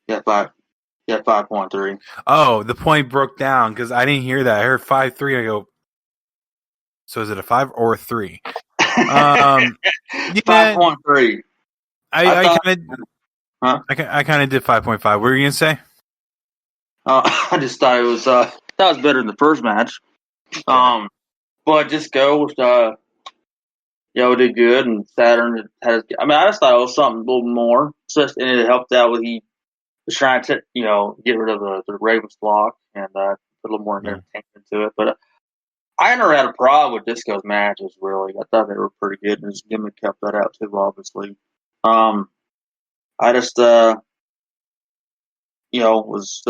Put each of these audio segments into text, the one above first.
Yeah, 5.3. Oh, the point broke down because I didn't hear that. I heard 5.3. I go, so is it a 5 or a 3? Yeah, 5.3. I kind of did 5.5. What were you gonna say? I just thought it was that was better than the first match. But Disco did good, and Saturn had. I mean, I just thought it was something a little more. And it helped out with he was trying to get rid of the Ravens block and put a little more entertainment to it. But I never had a problem with Disco's matches. Really, I thought they were pretty good, and his gimmick kept that out too. Obviously, I just was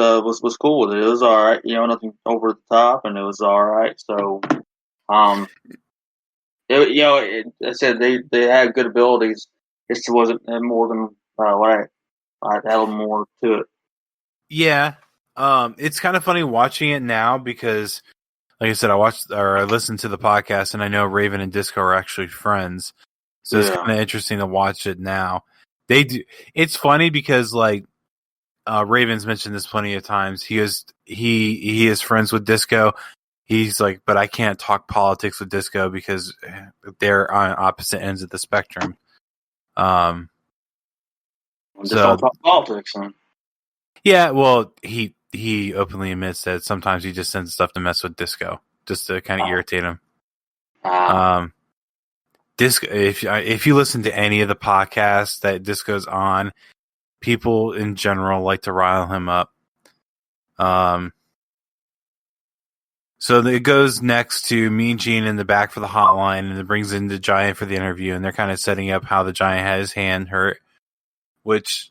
cool with it. It was all right. Nothing over the top, and it was all right. So, I said they had good abilities. It just wasn't more than what I had a little more to it. Yeah, it's kind of funny watching it now because, like I said, I listened to the podcast, and I know Raven and Disco are actually friends, so it's kind of interesting to watch it now. They do. It's funny because like. Raven's mentioned this plenty of times. He is friends with Disco. He's like, but I can't talk politics with Disco because they're on opposite ends of the spectrum. Just don't talk politics, huh? Yeah, well, he openly admits that sometimes he just sends stuff to mess with Disco, just to kind of irritate him. Disco, if you listen to any of the podcasts that Disco's on, people in general like to rile him up. So it goes next to Mean Gene in the back for the hotline, and it brings in the Giant for the interview, and they're kind of setting up how the Giant had his hand hurt, which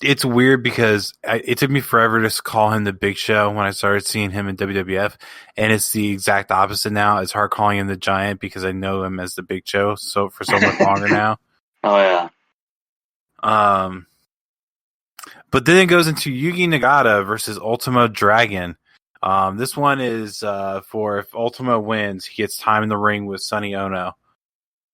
it's weird because it took me forever to call him the Big Show when I started seeing him in WWF, and it's the exact opposite now. It's hard calling him the Giant because I know him as the Big Show for so much longer now. Oh yeah. But then it goes into Yugi Nagata versus Ultimo Dragon. This one is for if Ultimo wins, he gets time in the ring with Sonny Ono.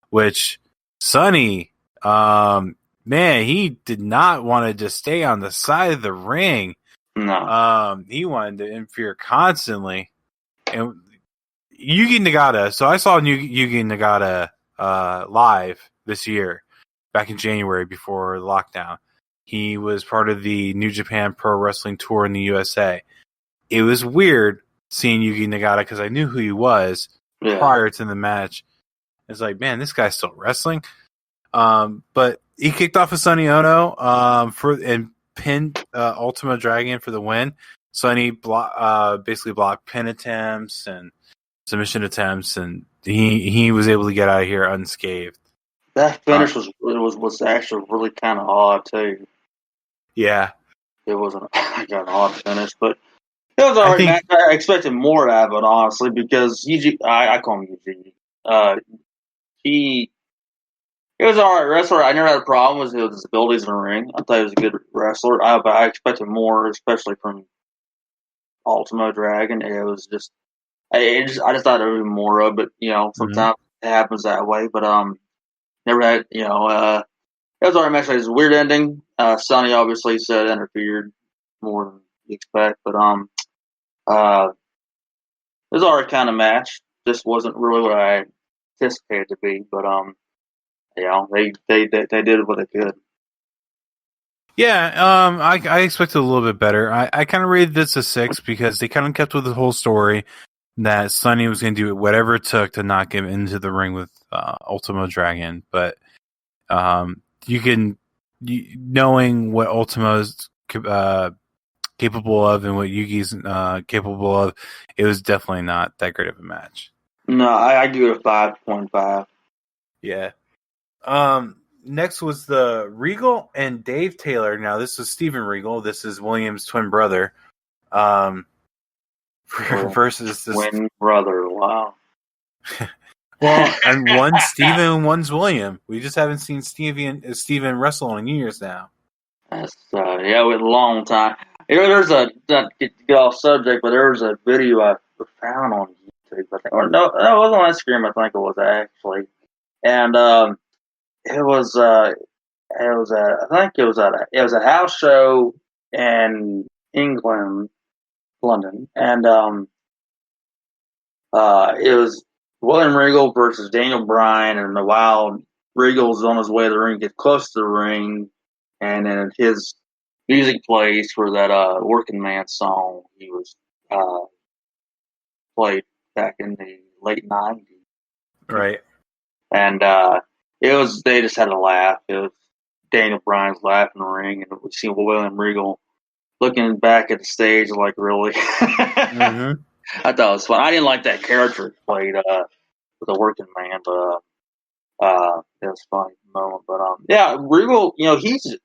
Which Sonny, man, he did not want to just stay on the side of the ring. No. He wanted to interfere constantly. And Yugi Nagata. So I saw Yugi Nagata live this year. Back in January before the lockdown. He was part of the New Japan Pro Wrestling Tour in the USA. It was weird seeing Yugi Nagata because I knew who he was prior to the match. It's like, man, this guy's still wrestling. But he kicked off with Sonny Ono and pinned Ultimo Dragon for the win. Sonny basically blocked pin attempts and submission attempts, and he was able to get out of here unscathed. That finish was actually really kind of odd too. Yeah, it wasn't an odd finish, but it was already. I expected more out of it, honestly, because I call him Eugene. He was an alright wrestler. I never had a problem with his abilities in the ring. I thought he was a good wrestler. But I expected more, especially from Ultimo Dragon. It was just, I just thought there would be more of it. Sometimes it happens that way, but never had, it was already match. It was a weird ending. Sonny obviously said interfered more than you expect, but it was already kind of match. Just wasn't really what I anticipated to be, but they did what they could. Yeah, I expected a little bit better. I kind of rated this a 6 because they kind of kept with the whole story that Sonny was going to do whatever it took to not get into the ring with Ultimo Dragon, but knowing what Ultimo's capable of and what Yugi's capable of, it was definitely not that great of a match. No, I give it a 5.5. Yeah. Next was the Regal and Dave Taylor. Now, this was Steven Regal. This is William's twin brother. Versus this twin brother. Wow. Well, and one's Steven and one's William. We just haven't seen Steven wrestle in years now. That's with a long time. There's not to get off subject, but there was a video I found on YouTube. I think, or no, it was on Instagram. I think it was actually, and it was I think it was a house show in England, London, and it was William Regal versus Daniel Bryan, and the Wild Regal's on his way to the ring, gets close to the ring, and then his music plays for that Working Man song he was played back in the late '90s, Right. and they just had a laugh. It was Daniel Bryan's laughing in the ring, and we see William Regal looking back at the stage like, really. Mm-hmm. I thought it was fun. I didn't like that character played with the Working Man, but it was a funny moment. But yeah, Regal, he's a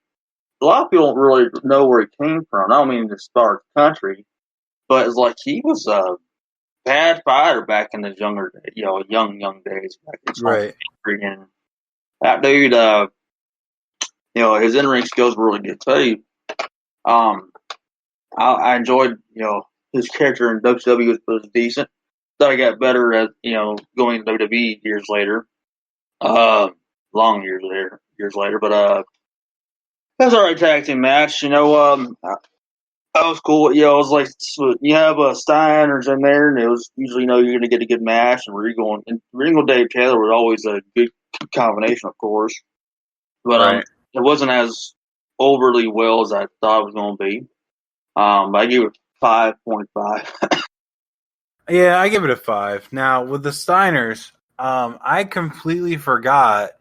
lot of people don't really know where he came from. I don't mean to start country, but it's like he was a bad fighter back in his young days back in his Right. country, and that dude, his in-ring skills were really good too. I enjoyed, his character in WCW was decent. Thought he got better as, going to WWE years later. Long years later. But it was an alright tag team match. That was cool. It was like, you have Steiner's in there, and it was usually, you're going to get a good match. And Regal and Dave Taylor was always a good combination, of course. But Right. it wasn't as overly well as I thought it was going to be. I gave it 5.5. Yeah, I give it a 5. Now, with the Steiners, I completely forgot,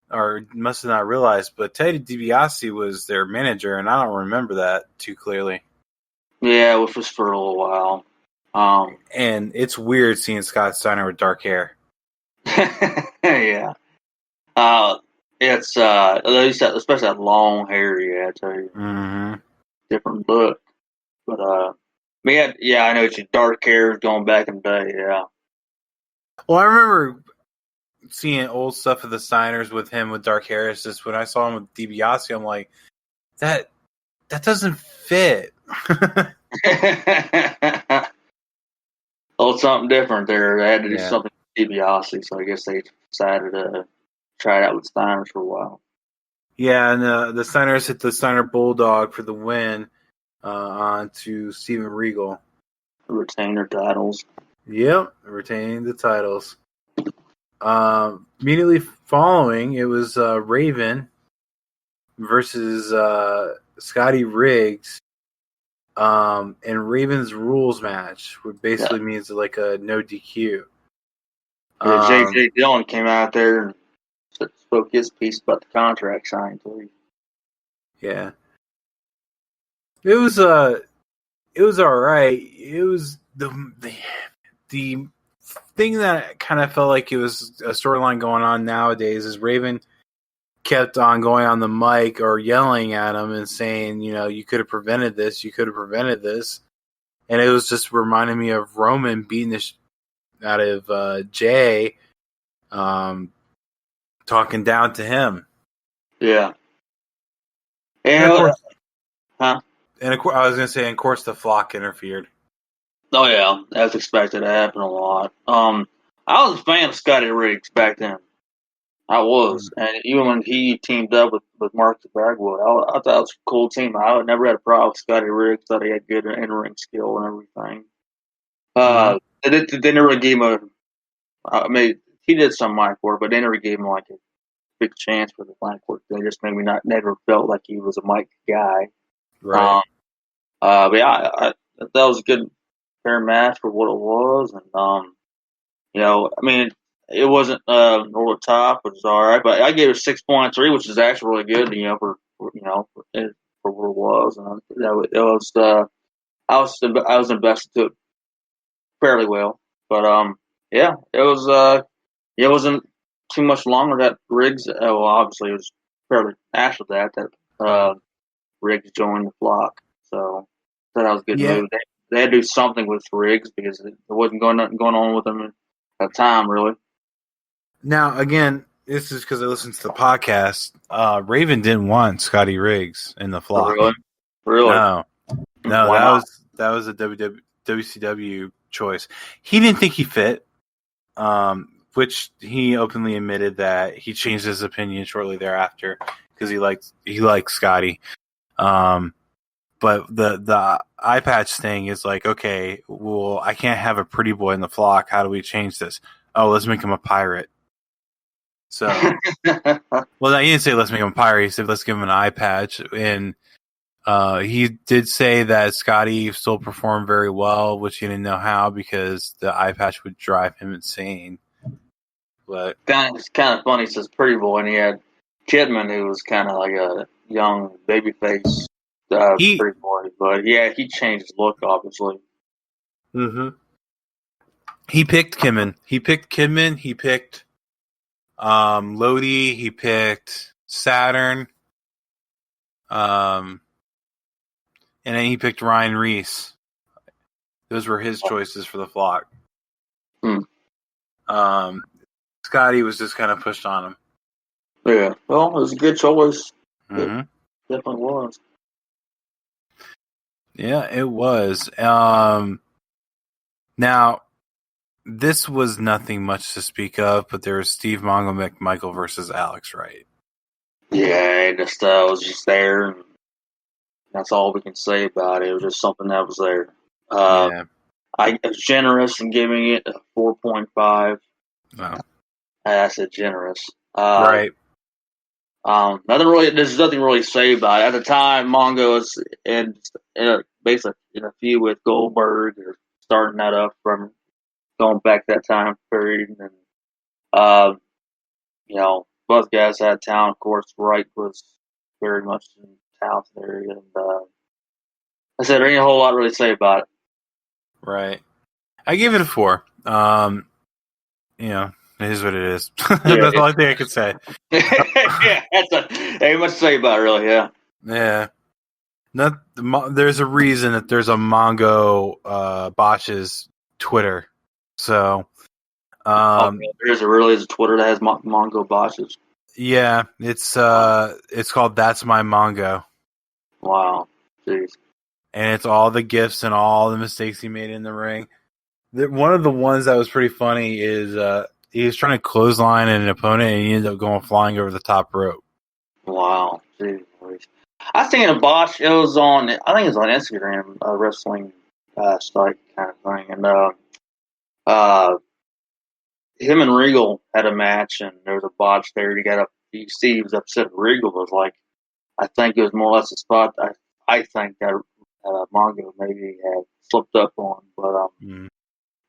or must have not realized, but Teddy DiBiase was their manager, and I don't remember that too clearly. Yeah, which was for a little while. And it's weird seeing Scott Steiner with dark hair. Yeah. It's especially that long hair he had too. Mm-hmm. Different look. But I know it's dark hair going back in the day, yeah. Well, I remember seeing old stuff of the Steiners with him with dark hair. It's just when I saw him with DiBiase, I'm like, that doesn't fit. Well, something different there. They had to do Yeah. something with DiBiase, so I guess they decided to try it out with Steiners for a while. Yeah, and the Steiners hit the Steiner Bulldog for the win on to Steven Regal. Retain their titles. Yep, retaining the titles. Immediately following, it was Raven versus Scotty Riggs in Raven's rules match, which basically means like a no DQ. J.J. Dillon came out there and spoke his piece about the contract signing too. Yeah. It was all right. It was the thing that kind of felt like it was a storyline going on nowadays is Raven kept on going on the mic or yelling at him and saying, you could have prevented this, and it was just reminding me of Roman beating the out of Jay, talking down to him. Yeah. And of course, huh? And of course, I was going to say, of course, the flock interfered. Oh yeah, that's expected to happen a lot. I was a fan of Scotty Riggs back then. I was, and even when he teamed up with Mark Bagwood, I thought it was a cool team. I never had a problem with Scotty Riggs. Thought he had good in-ring skill and everything. They never really gave him he did some mic work, but they never gave him like a big chance for the mic work. They just maybe never felt like he was a mic guy. Right. But yeah, that was a good fair match for what it was, and it wasn't over the top, which is all right. But I gave it 6.3, which is actually really good. For what it was, and I was invested to it fairly well. But it wasn't too much longer that Riggs. Well, obviously it was fairly after that Riggs joined the flock. So that was a good move. They had to do something with Riggs because there wasn't nothing going on with him at the time, really. Now, again, this is because I listened to the podcast. Raven didn't want Scotty Riggs in the flock. Really? No, wow. that was a WCW choice. He didn't think he fit, which he openly admitted that he changed his opinion shortly thereafter because he likes Scotty. But the eye patch thing is like, okay, well, I can't have a pretty boy in the flock. How do we change this? Oh, let's make him a pirate. So, well, he didn't say let's make him a pirate. He said let's give him an eye patch, and he did say that Scotty still performed very well, which he didn't know how because the eye patch would drive him insane. But it's kind of funny. He says pretty boy, and he had Kidman, who was kind of like a young babyface pretty boy. But yeah, he changed his look, obviously. Mm-hmm. He picked Kidman. He picked Lodi. He picked Saturn. And then he picked Ryan Reese. Those were his choices for the flock. Scotty was just kind of pushed on him. Yeah, well, it was a good choice. Mm-hmm. It definitely was. Yeah, it was. Now, this was nothing much to speak of, but there was Steve Mongo McMichael versus Alex Wright. Yeah, it just was just there. And that's all we can say about it. It was just something that was there. Yeah. I was generous in giving it a 4.5. Wow. I said generous. Right. There's nothing really to say about it. At the time, Mongo was basically in a feud with Goldberg, or starting that up from going back that time period. And, both guys had talent. Of course, Wright was very much in the talented area. And I said, there ain't a whole lot really to say about it. Right. I gave it a 4. It is what it is. Yeah, that's the only thing I could say. Yeah, ain't much to say about it, really. Yeah. Yeah. There's a reason that there's a Mongo botches Twitter. So, there's a Twitter that has Mongo botches. Yeah, it's called That's My Mongo. Wow, jeez. And it's all the gifts and all the mistakes he made in the ring. One of the ones that was pretty funny is he was trying to clothesline an opponent and he ended up going flying over the top rope. Wow, jeez. I seen a botch. I think it was on Instagram, a wrestling site kind of thing, and him and Regal had a match, and there was a botch there. Steve was upset. Regal was like, I think it was more or less a spot. I think that Mongo maybe had slipped up on, but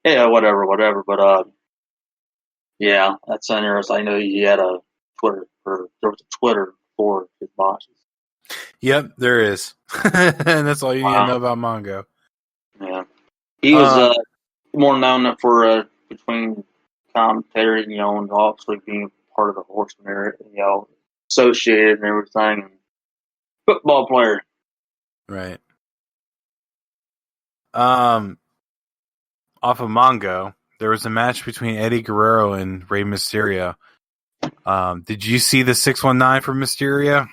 yeah, whatever. But yeah, that's interesting. I know he had a Twitter, or there was a Twitter for his botches. Yep, there is, and that's all you need to know about Mongo. Yeah, he was more known for between commentator, and obviously being part of the Horseman area, associated and everything. Football player. Right. Off of Mongo, there was a match between Eddie Guerrero and Rey Mysterio. Did you see the 619 for Mysterio?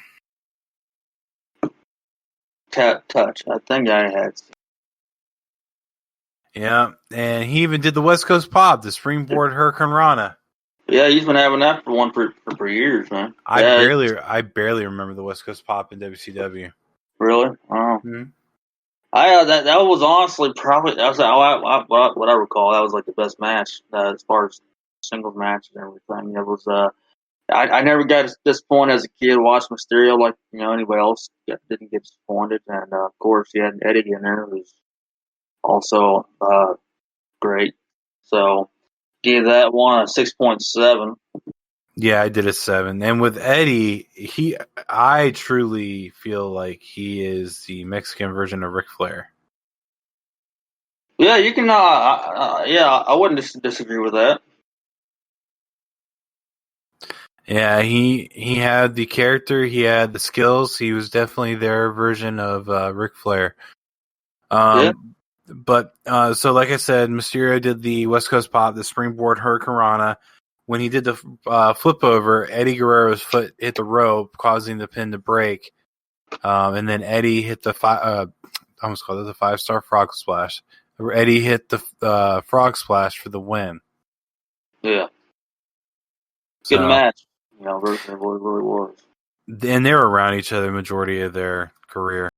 Touch. I think I had. Yeah, and he even did the West Coast Pop, the springboard Hurricane Rana. Yeah, he's been having that for years, man. I barely remember the West Coast Pop in WCW. Really? Oh. Mm-hmm. That was honestly probably what I recall. That was like the best match as far as singles match and everything. It was. I never got to this point as a kid. Watched Mysterio like anybody else. Didn't get disappointed, and of course he had Eddie in there, who's also great. So gave that one a 6.7. Yeah, I did a 7. And with Eddie, I truly feel like he is the Mexican version of Ric Flair. Yeah, you can. I wouldn't disagree with that. Yeah, he had the character, he had the skills. He was definitely their version of Ric Flair. Yeah. But so, like I said, Mysterio did the West Coast Pop, the springboard Hurricane Rana. When he did the flip over, Eddie Guerrero's foot hit the rope, causing the pin to break. And then Eddie hit the I almost called it the 5-star frog splash. Eddie hit the frog splash for the win. Yeah. Good match. It really was. and they were around each other majority of their career.